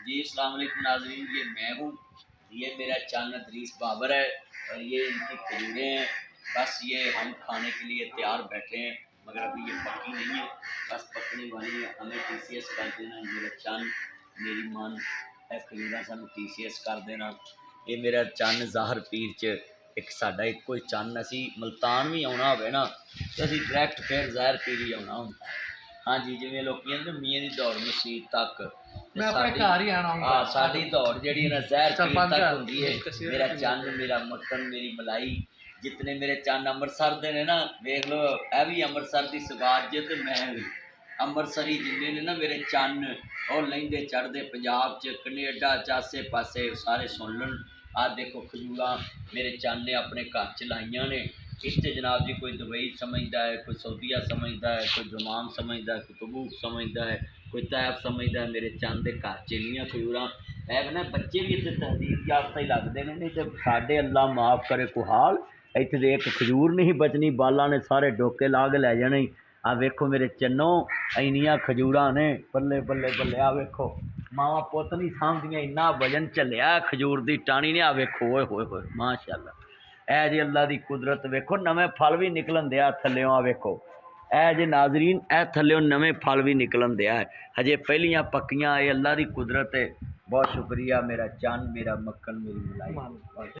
जी अस्सलाम वालेकुम नाज़रीन, ये मैं हूँ। ये मेरा चन्न अदरीस बाबर है और ये इनकी खजूरें हैं। बस ये हम खाने के लिए तैयार बैठे हैं, मगर अभी ये पकी नहीं है, बस पकने वाली है। हमें TCS कर देना, मेरा चन्न मेरी मन है, खजूर सानू TCS कर देना। ये मेरा चन्न ज़ाहर पीर च एक साडा इक्को ही चन्न, असी मुल्तान भी आना होवे ना तो असी डायरैक्ट फिर ज़ाहर पीर ही आना होंदा। हाँ जी, जिवें लोग कहते मियाँ दी दौड़ मसीत तक, मैं अपने घर ही आना हूँ। साडी दौड़ जी ना ज़ाहर पीर तक होंदी है। मेरा चन्न, मेरा मक्खन, मेरी मलाई, जितने मेरे चन्न अमृतसर दे ने ना, वेख लो यह भी अमृतसर की सौगात जे, तो मैं भी अमृतसरी जिन्ने ने ना मेरे चन्न और लहिंदे चढ़ते पंजाब च, कनेडा च, आसे पासे सारे सुन लन। आ देखो खजूर मेरे चन्न ने अपने घर च लाइया ने। इतने जनाब जी कोई दुबई समझता है, कोई सऊदीया समझता है, कोई जमाम समझता है, कोई तबूक समझता है, कोई तैफ समझता है। मेरे चन्न के घर चलियाँ खजूर मैं कहना बच्चे भी इतने तहजीब याफ्ता ही लगते हैं। नहीं तो साढ़े अल्लाह माफ़ करे को हाल इतने एक खजूर नहीं बचनी, बाला ने सारे डोके ला के लै जाने। आ वेखो मेरे चन्नो इन्नियां खजूर ने, बल्ले बल्ले बल्ले। आ वेखो मावा पुत नहीं सामदियां, इन्ना वजन झलिया खजूर की टाणी ने। आ वेखो ओए होए होए माशाअल्लाह, ऐ जी अल्लाह की कुदरत। वेखो नवे फल भी निकलन दिया थल्यों। आ वेखो ऐ जे नाजरीन, ऐ थल्यों नवे फल भी निकलन दिया है, हजे पहलियां पक्कियां। ये अल्लाह की कुदरत है। बहुत शुक्रिया मेरा चन्न, मेरा मक्खन, मेरी मलाई।